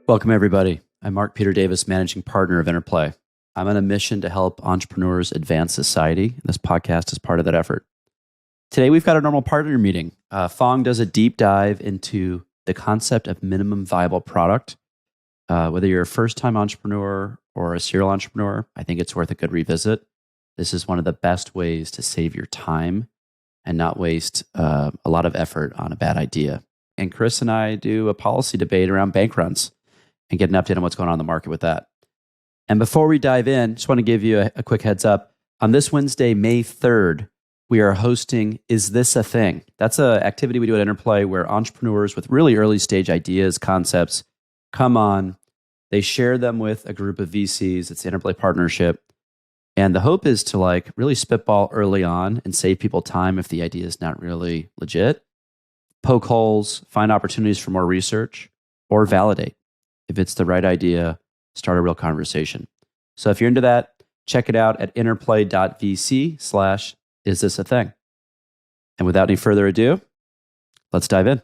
Welcome, everybody. I'm Mark Peter Davis, managing partner of Interplay. I'm on a mission to help entrepreneurs advance society. This podcast is part of that effort. Today, we've got a normal partner meeting. Fong does a deep dive into the concept of minimum viable product. Whether you're a first-time entrepreneur or a serial entrepreneur, I think it's worth a good revisit. This is one of the best ways to save your time and not waste a lot of effort on a bad idea. And Chris and I do a policy debate around bank runs and get an update on what's going on in the market with that. And before we dive in, just want to give you a quick heads up. On this Wednesday, May 3rd, we are hosting Is This a Thing? That's an activity we do at Interplay where entrepreneurs with really early stage ideas, concepts, come on. They share them with a group of VCs. It's the Interplay partnership. And the hope is to really spitball early on and save people time if the idea is not really legit. Poke holes, find opportunities for more research, or validate. If it's the right idea, start a real conversation. So if you're into that, check it out at interplay.vc/isthisafthing. And without any further ado, let's dive in.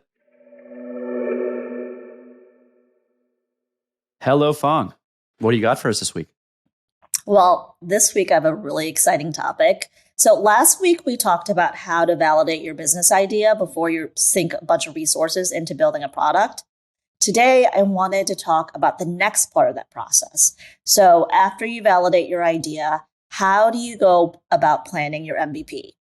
Hello, Fong. What do you got for us this week? Well, this week I have a really exciting topic. So last week we talked about how to validate your business idea before you sink a bunch of resources into building a product. Today, I wanted to talk about the next part of that process. So after you validate your idea, how do you go about planning your MVP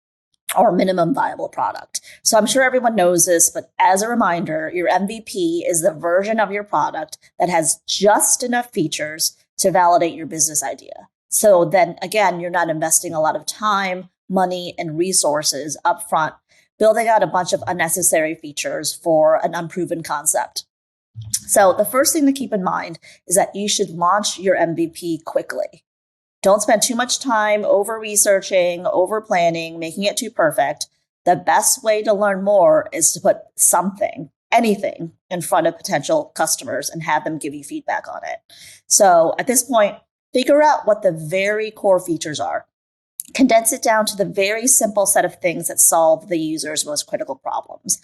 or minimum viable product? So I'm sure everyone knows this, but as a reminder, your MVP is the version of your product that has just enough features to validate your business idea. So then again, you're not investing a lot of time, money, and resources upfront, building out a bunch of unnecessary features for an unproven concept. So the first thing to keep in mind is that you should launch your MVP quickly. Don't spend too much time over researching, over planning, making it too perfect. The best way to learn more is to put something, anything, in front of potential customers and have them give you feedback on it. So at this point, figure out what the very core features are. Condense it down to the very simple set of things that solve the user's most critical problems.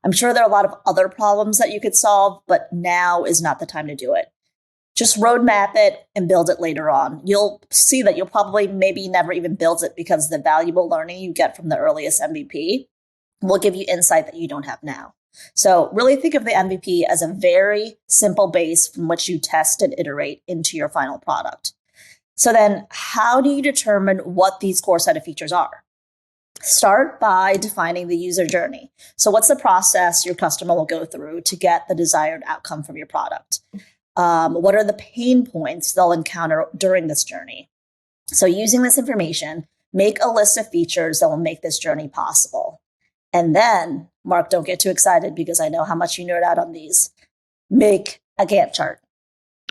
I'm sure there are a lot of other problems that you could solve, but now is not the time to do it. Just roadmap it and build it later on. You'll see that you'll probably maybe never even build it because the valuable learning you get from the earliest MVP will give you insight that you don't have now. So really think of the MVP as a very simple base from which you test and iterate into your final product. So then how do you determine what these core set of features are? Start by defining the user journey. So what's the process your customer will go through to get the desired outcome from your product? What are the pain points they'll encounter during this journey? So using this information, make a list of features that will make this journey possible. And then, Mark, don't get too excited because I know how much you nerd out on these. Make a Gantt chart.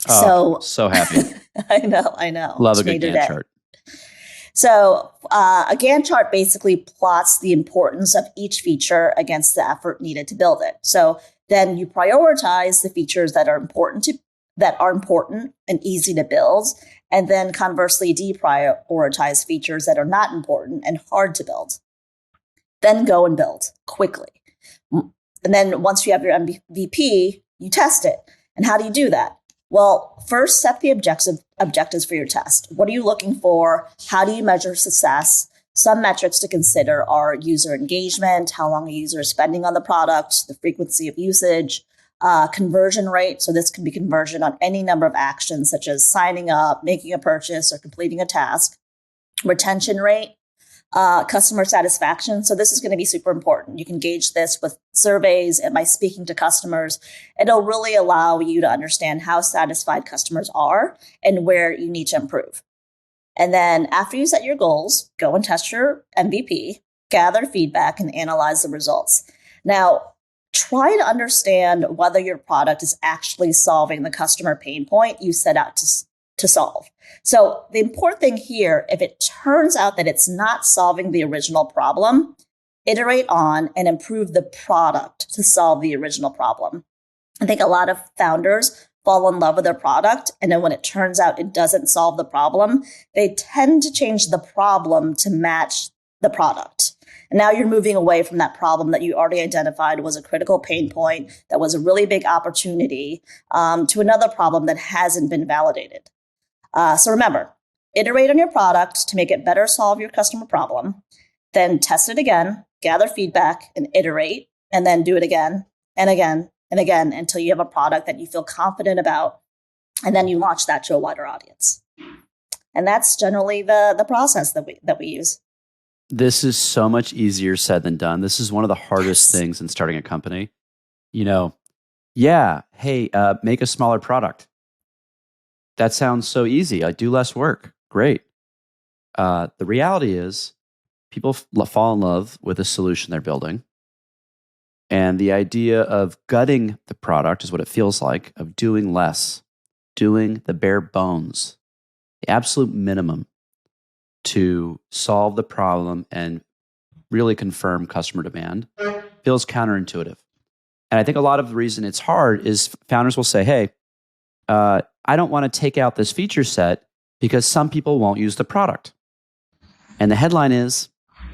Oh, so happy. I know. Love a good Gantt chart. So a Gantt chart basically plots the importance of each feature against the effort needed to build it. So then you prioritize the features that are important and easy to build, and then conversely deprioritize features that are not important and hard to build. Then go and build quickly. And then once you have your MVP, you test it. And how do you do that? Well, first set the objectives for your test. What are you looking for? How do you measure success? Some metrics to consider are user engagement, how long a user is spending on the product, the frequency of usage, conversion rate. So this can be conversion on any number of actions, such as signing up, making a purchase, or completing a task. Retention rate, customer satisfaction. So this is going to be super important. You can gauge this with surveys and by speaking to customers. It'll really allow you to understand how satisfied customers are and where you need to improve. And then after you set your goals, go and test your MVP, gather feedback, and analyze the results. Now, try to understand whether your product is actually solving the customer pain point you set out to solve. So the important thing here, if it turns out that it's not solving the original problem, iterate on and improve the product to solve the original problem. I think a lot of founders fall in love with their product, and then when it turns out it doesn't solve the problem, they tend to change the problem to match the product. And now you're moving away from that problem that you already identified was a critical pain point, that was a really big opportunity, to another problem that hasn't been validated. So remember, iterate on your product to make it better solve your customer problem, then test it again, gather feedback, and iterate, and then do it again and again and again until you have a product that you feel confident about, and then you launch that to a wider audience. And that's generally the process that we use. This is so much easier said than done. This is one of the hardest things in starting a company. Hey, make a smaller product. That sounds so easy. I do less work. Great. The reality is people fall in love with a solution they're building. And the idea of gutting the product is what it feels like, of doing less, doing the bare bones, the absolute minimum to solve the problem and really confirm customer demand feels counterintuitive. And I think a lot of the reason it's hard is founders will say, hey, I don't want to take out this feature set because some people won't use the product. And the headline is,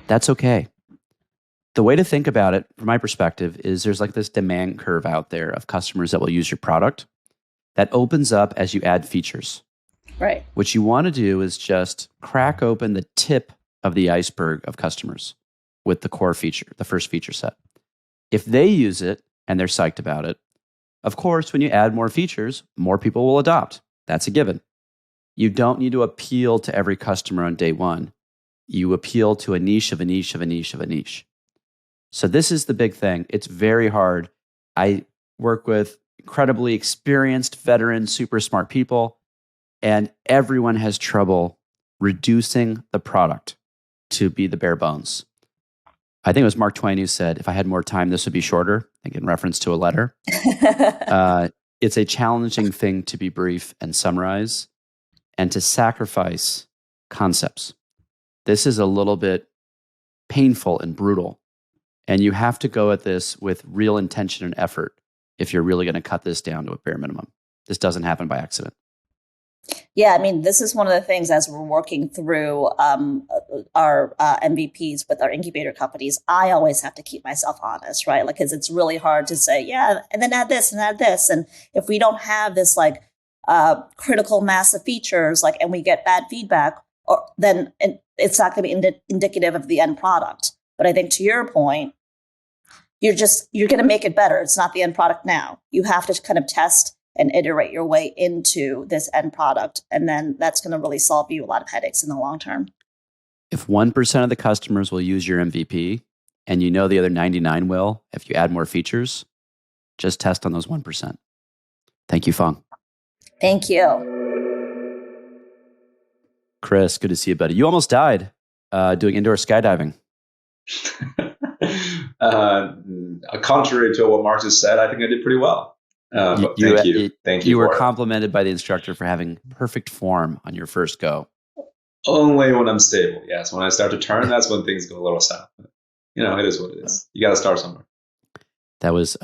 that's okay. The way to think about it, from my perspective, is there's like this demand curve out there of customers that will use your product that opens up as you add features. Right. What you want to do is just crack open the tip of the iceberg of customers with the core feature, the first feature set. If they use it and they're psyched about it, of course, when you add more features, more people will adopt. That's a given. You don't need to appeal to every customer on day one. You appeal to a niche of a niche of a niche of a niche. So this is the big thing. It's very hard. I work with incredibly experienced, veteran, super smart people, and everyone has trouble reducing the product to be the bare bones. I think it was Mark Twain who said, if I had more time, this would be shorter, I think in reference to a letter. It's a challenging thing to be brief and summarize and to sacrifice concepts. This is a little bit painful and brutal. And you have to go at this with real intention and effort if you're really going to cut this down to a bare minimum. This doesn't happen by accident. Yeah, I mean, this is one of the things as we're working through our MVPs with our incubator companies, I always have to keep myself honest, right? Like, because it's really hard to say, yeah, and then add this and add this. And if we don't have this like critical mass of features, like, and we get bad feedback, then it's not going to be indicative of the end product. But I think to your point, you're going to make it better. It's not the end product now. You have to kind of test and iterate your way into this end product. And then that's going to really solve you a lot of headaches in the long term. If 1% of the customers will use your MVP and you know the other 99 will, if you add more features, just test on those 1%. Thank you, Fung. Thank you. Chris, good to see you, buddy. You almost died doing indoor skydiving. Contrary to what Mark just said, I think I did pretty well. But thank you. Thank you. You were complimented by the instructor for having perfect form on your first go. Only when I'm stable. Yes. When I start to turn, that's when things go a little south. You know, it is what it is. You got to start somewhere. That was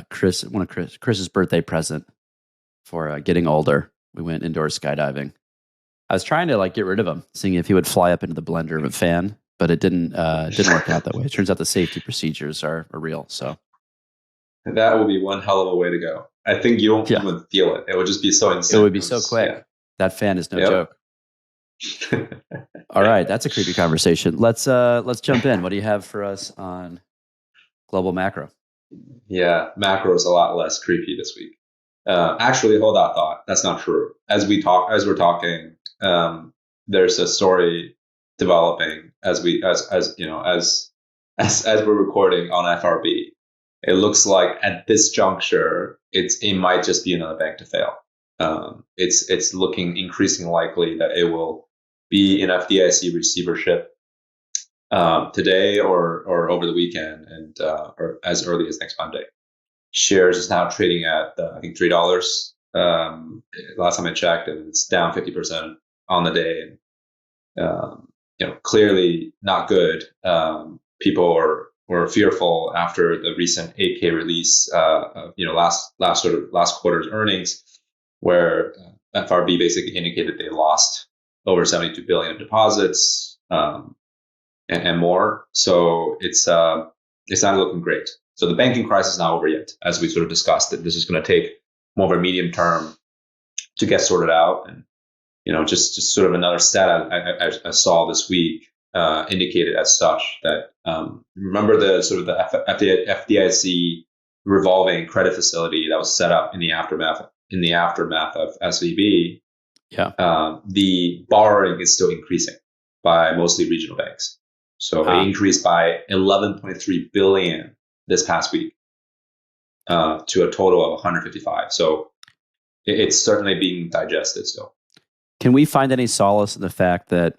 Chris's birthday present for getting older. We went indoor skydiving. I was trying to like get rid of him, seeing if he would fly up into the blender of a fan, but it didn't work out that way. It turns out the safety procedures are real. So that would be one hell of a way to go. I think you won't even feel it. It would just be so insane. It would be so quick. Yeah. That fan is no joke. All right, that's a creepy conversation. Let's jump in. What do you have for us on global macro? Yeah, macro is a lot less creepy this week. Actually, hold that thought. That's not true. As we're talking, there's a story developing as we're recording on FRB. It looks like at this juncture, it might just be another bank to fail. It's looking increasingly likely that it will be in FDIC receivership today or over the weekend, and or as early as next Monday. Shares is now trading at I think $3 last time I checked, and it's down 50% on the day. Clearly not good. People were fearful after the recent 8K release, last quarter's earnings, where FRB basically indicated they lost over 72 billion in deposits. and more. So it's not looking great. So the banking crisis is not over yet, as we sort of discussed. That this is going to take more of a medium term to get sorted out. And just sort of another stat I saw this week indicated as such that remember the sort of the FDIC revolving credit facility that was set up in the aftermath of SVB. Yeah. The borrowing is still increasing by mostly regional banks. So it increased by 11.3 billion this past week to a total of 155. So it's certainly being digested still. Can we find any solace in the fact that,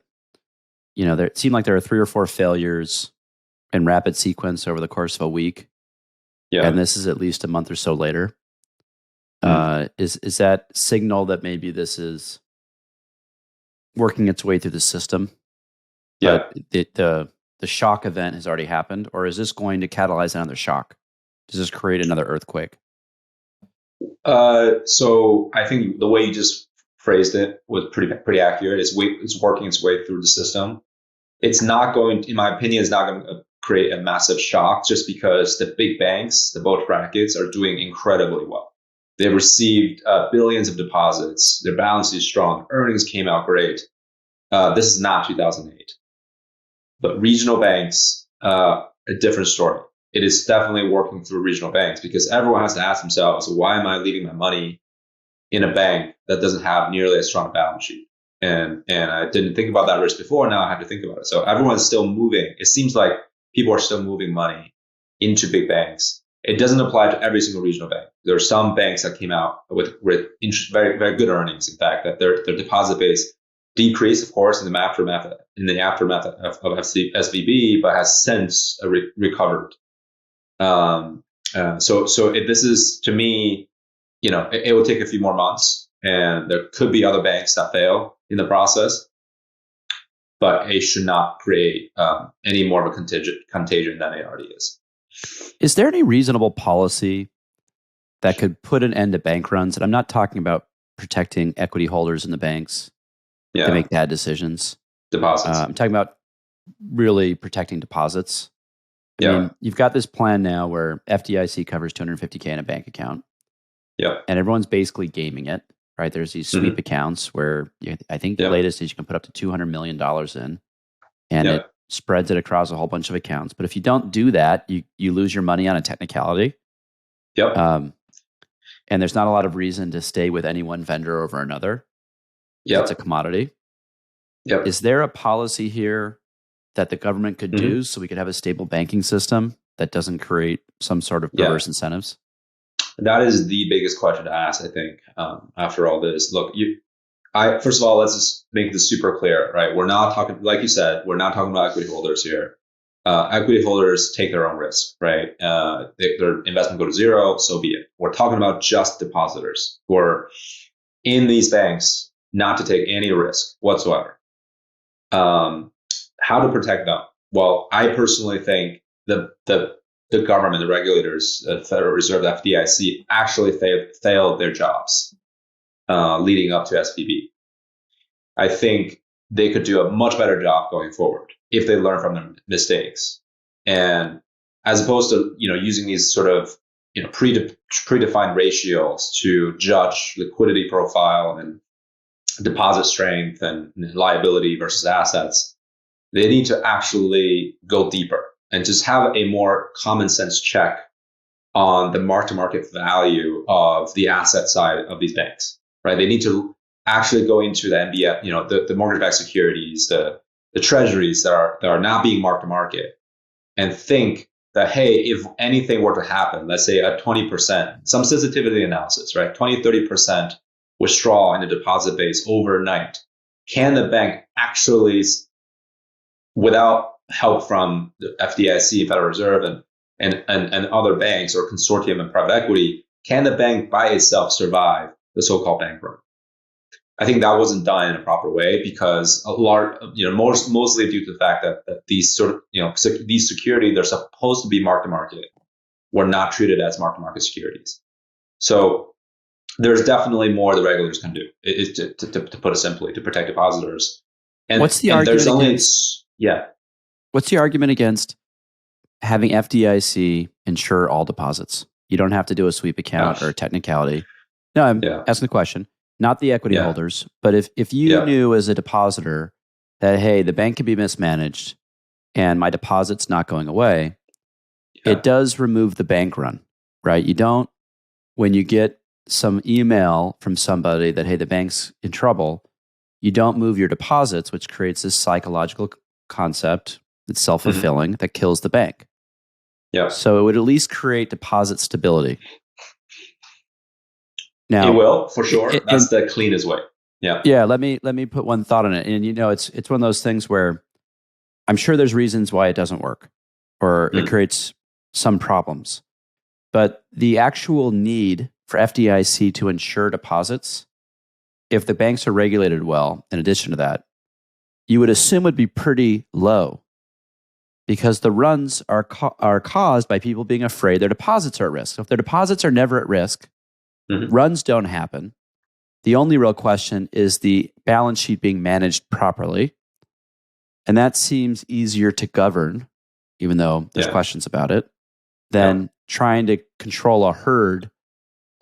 it seemed like there are 3 or 4 failures in rapid sequence over the course of a week? Yeah. And this is at least a month or so later. Is that signal that maybe this is working its way through the system? Yeah. But the shock event has already happened, or is this going to catalyze another shock? Does this create another earthquake? So I think the way you just phrased it was pretty accurate. It's working its way through the system. It's not going, in my opinion, it's not going to create a massive shock just because the big banks, the bulge brackets, are doing incredibly well. They received billions of deposits. Their balance is strong. Earnings came out great. This is not 2008. But regional banks, a different story. It is definitely working through regional banks because everyone has to ask themselves, why am I leaving my money in a bank that doesn't have nearly a strong balance sheet? And I didn't think about that risk before. Now I have to think about it. So everyone's still moving. It seems like people are still moving money into big banks. It doesn't apply to every single regional bank. There are some banks that came out with very, very good earnings. In fact, that their deposit base decreased, of course, in the aftermath of SVB, but has since recovered. This is, to me, it will take a few more months, and there could be other banks that fail in the process, but it should not create any more of a contagion than it already is. Is there any reasonable policy that could put an end to bank runs? And I'm not talking about protecting equity holders in the banks to make bad decisions. Deposits. I'm talking about really protecting deposits. I mean, you've got this plan now where FDIC covers $250K in a bank account. Yeah. And everyone's basically gaming it, right? There's these sweep accounts where I think the latest is you can put up to $200 million in, and it spreads it across a whole bunch of accounts. But if you don't do that, you lose your money on a technicality. Yep. And there's not a lot of reason to stay with any one vendor over another. Yep. It's a commodity. Yep. Is there a policy here that the government could do so we could have a stable banking system that doesn't create some sort of perverse incentives? That is the biggest question to ask, I think, after all this. Look, first of all, let's just make this super clear, right? We're not talking, like you said, we're not talking about equity holders here. Equity holders take their own risk, right? Their investment go to zero, so be it. We're talking about just depositors who are in these banks not to take any risk whatsoever. How to protect them? Well, I personally think the government, the regulators, the Federal Reserve, the FDIC actually failed their jobs leading up to SVB. I think they could do a much better job going forward if they learn from their mistakes. And as opposed to using these sort of predefined ratios to judge liquidity profile and deposit strength and liability versus assets, they need to actually go deeper and just have a more common sense check on the mark-to-market value of the asset side of these banks, right? They need to actually go into the MBS, the mortgage-backed securities, the treasuries that are not being mark-to-market, and think that, hey, if anything were to happen, let's say a 20%, some sensitivity analysis, right? 20-30% withdrawal in the deposit base overnight, can the bank actually, without help from the FDIC, Federal Reserve, and other banks or consortium and private equity, can the bank by itself survive the so-called bank run? I think that wasn't done in a proper way because mostly due to the fact that these these securities, they're supposed to be mark-to-market, were not treated as mark-to-market securities. So there's definitely more the regulators can do, to put it simply, to protect depositors. And what's the argument against? What's the argument against having FDIC insure all deposits? You don't have to do a sweep account or a technicality. No, I'm asking the question, not the equity holders, but if you knew as a depositor that, hey, the bank can be mismanaged and my deposit's not going away, it does remove the bank run, right? You don't, when you get some email from somebody that, hey, the bank's in trouble, you don't move your deposits, which creates this psychological concept that's self-fulfilling that kills the bank. Yeah. So it would at least create deposit stability. Now, it will, for sure. That's the cleanest way. Yeah. Yeah. Let me put one thought on it. And it's one of those things where I'm sure there's reasons why it doesn't work or it creates some problems. But the actual need for FDIC to insure deposits, if the banks are regulated well, in addition to that, you would assume would be pretty low because the runs are caused by people being afraid their deposits are at risk. So if their deposits are never at risk, runs don't happen. The only real question is the balance sheet being managed properly. And that seems easier to govern, even though there's questions about it, than trying to control a herd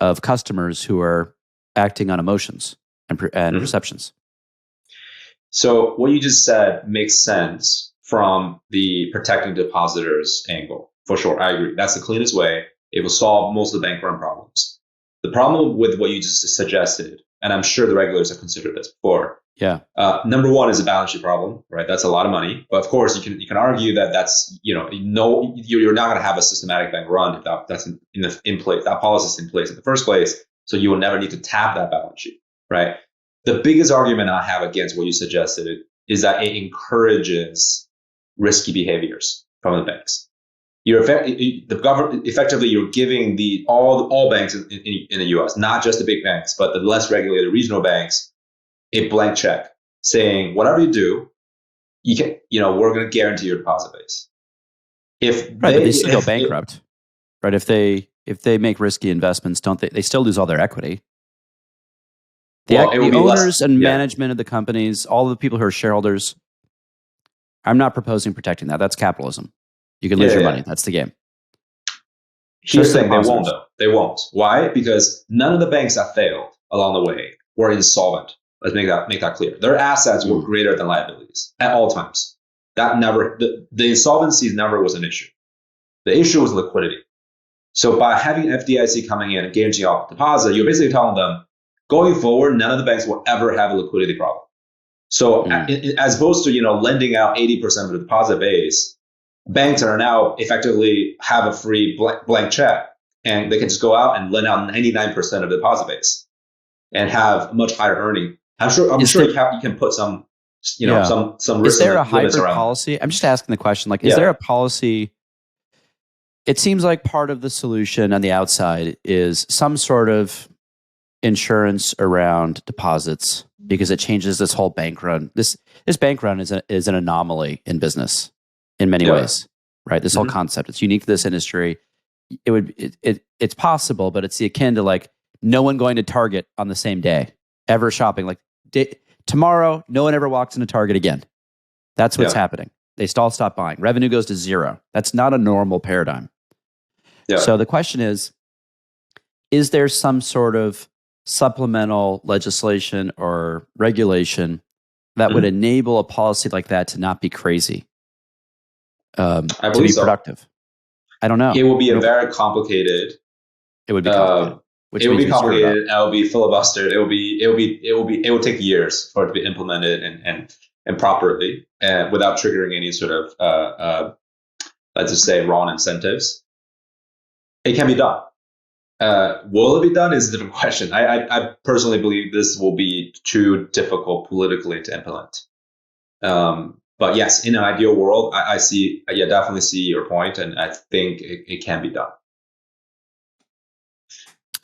of customers who are acting on emotions and perceptions. So what you just said makes sense from the protecting depositors angle. For sure, I agree. That's the cleanest way. It will solve most of the bank run problems. The problem with what you just suggested, and I'm sure the regulators have considered this before. Yeah. Number one is a balance sheet problem, right? That's a lot of money. But of course, you can argue that that's you're not going to have a systematic bank run if that's in place. That policy is in place in the first place, so you will never need to tap that balance sheet, right? The biggest argument I have against what you suggested is that it encourages risky behaviors from the banks. The government effectively you're giving all banks in the U.S., not just the big banks, but the less regulated regional banks, a blank check saying whatever you do, we're going to guarantee your deposit base. But they still go bankrupt, right? If they make risky investments, don't they? They still lose all their equity. The owners and management of the companies, all the people who are shareholders. I'm not proposing protecting that. That's capitalism. You can lose your money. That's the game. Here's the thing: they won't though. They won't. Why? Because none of the banks that failed along the way were insolvent. Let's make that clear. Their assets were greater than liabilities at all times. That never, the insolvencies never was an issue. The issue was liquidity. So by having FDIC coming in and guaranteeing off deposit, you're basically telling them, going forward, none of the banks will ever have a liquidity problem. So as opposed to lending out 80% of the deposit base, banks are now effectively have a free blank check, and they can just go out and lend out 99% of the deposit base and have much higher earning. I'm sure you can put some risk. Is there a hybrid policy? I'm just asking the question. Is there a policy? It seems like part of the solution on the outside is some sort of insurance around deposits because it changes this whole bank run. This bank run is an anomaly in business in many ways, right? This whole concept, it's unique to this industry. It's possible, but it's akin to no one going to Target on the same day, ever shopping. Tomorrow, no one ever walks into Target again. That's what's happening. They all stop buying. Revenue goes to zero. That's not a normal paradigm. Yeah. So the question is there some sort of supplemental legislation or regulation that would enable a policy like that to not be crazy, to be productive? I don't know. It will be very complicated. It would be complicated. It will be complicated. It will be filibustered. It will take years for it to be implemented and properly, and without triggering any sort of let's just say wrong incentives. It can be done. Will it be done is a different question. I personally believe this will be too difficult politically to implement. But yes, in an ideal world, I definitely see your point, and I think it can be done.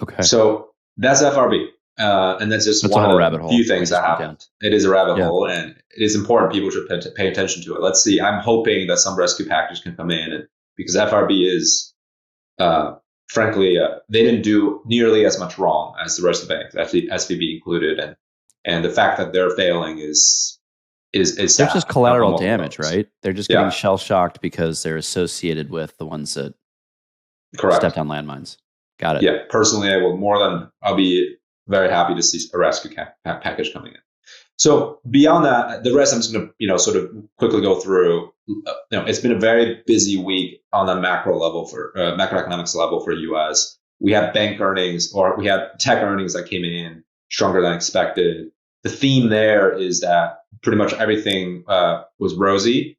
Okay. So that's FRB. And that's just one of the few things that happened. It is a rabbit hole, and it is important people should pay attention to it. Let's see. I'm hoping that some rescue package can come in, because FRB is, frankly, they didn't do nearly as much wrong as the rest of the banks, SVB included, and the fact that they're failing is is They're sad. just collateral on damage, levels. right? They're just getting shell shocked because they're associated with the ones that stepped on landmines. Got it. Yeah, personally, I'll be very happy to see a rescue package coming in. So beyond that, the rest I'm just going to, sort of quickly go through. It's been a very busy week on the macro level for macroeconomics level for US. We had bank earnings, or we had tech earnings that came in stronger than expected. The theme there is that pretty much everything was rosy,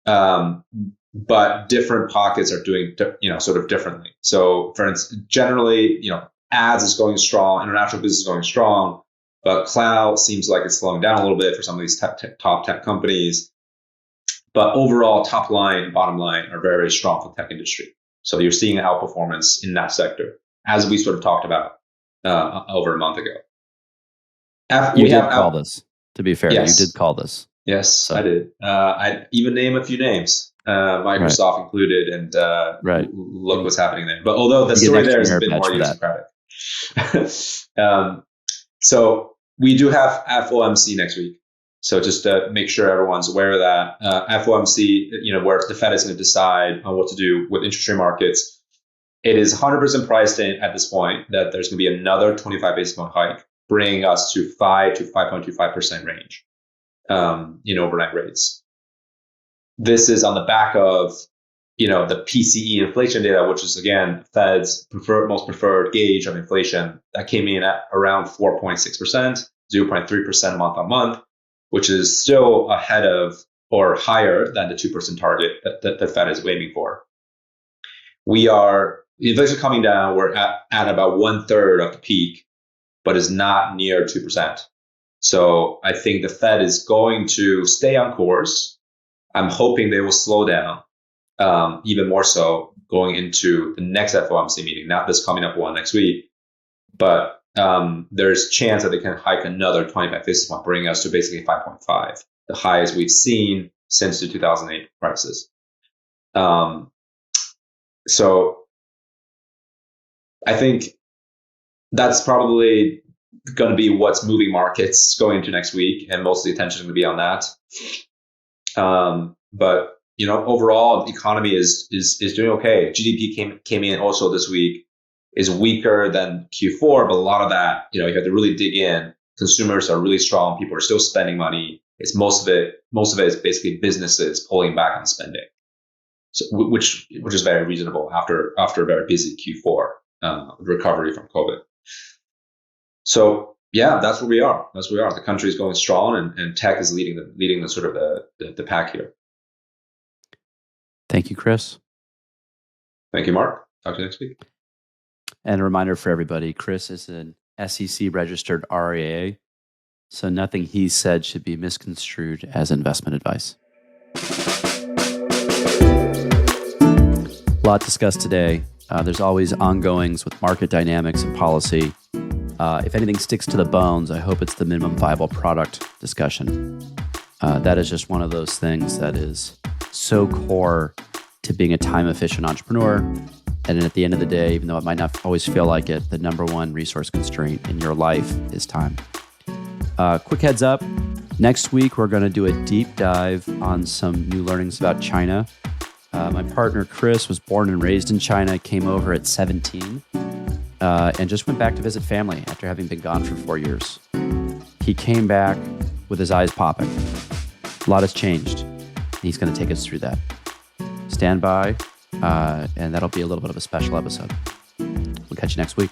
but different pockets are doing, sort of differently. So, for instance, generally, ads is going strong, international business is going strong, but cloud seems like it's slowing down a little bit for some of these top tech companies. But overall, top line and bottom line are very, very strong for the tech industry. So you're seeing outperformance in that sector, as we sort of talked about over a month ago. You did call this, to be fair. Yes. You did call this. Yes, so. I did. I even name a few names, Microsoft included, and look what's happening there. But although the story there is a bit more idiosyncratic. So we do have FOMC next week. So just to make sure everyone's aware of that, FOMC, where the Fed is going to decide on what to do with interest rate markets. It is 100% priced in at this point that there's going to be another 25 basis point hike, bringing us to 5 to 5.25% range in overnight rates. This is on the back of, the PCE inflation data, which is, again, Fed's most preferred gauge of inflation, that came in at around 4.6%, 0.3% month on month, which is still ahead of or higher than the 2% target that the Fed is aiming for. Inflation coming down, we're at about 1/3 of the peak, but is not near 2%. So I think the Fed is going to stay on course. I'm hoping they will slow down even more so going into the next FOMC meeting, not this coming up one next week, but there's a chance that they can hike another 25 basis point, bringing us to basically 5.5, the highest we've seen since the 2008 crisis. So I think that's probably going to be what's moving markets going into next week, and most of the attention is going to be on that. But overall, the economy is doing okay. GDP came in also this week, is weaker than Q4, but a lot of that, you have to really dig in. Consumers are really strong. People are still spending money. It's most of it is basically businesses pulling back on spending, so which is very reasonable after a very busy Q4 recovery from COVID. So yeah, that's where we are. The country is going strong, and tech is leading the sort of the pack here. Thank you, Chris. Thank you, Mark. Talk to you next week. And a reminder for everybody, Chris is an SEC registered RIA, so nothing he said should be misconstrued as investment advice. A lot discussed today. There's always ongoings with market dynamics and policy. If anything sticks to the bones, I hope it's the minimum viable product discussion. That is just one of those things that is so core to being a time-efficient entrepreneur. And at the end of the day, even though it might not always feel like it, the number one resource constraint in your life is time. Quick heads up. Next week, we're going to do a deep dive on some new learnings about China. My partner, Chris, was born and raised in China, came over at 17, and just went back to visit family after having been gone for 4 years. He came back with his eyes popping. A lot has changed. He's going to take us through that. Stand by, and that'll be a little bit of a special episode. We'll catch you next week.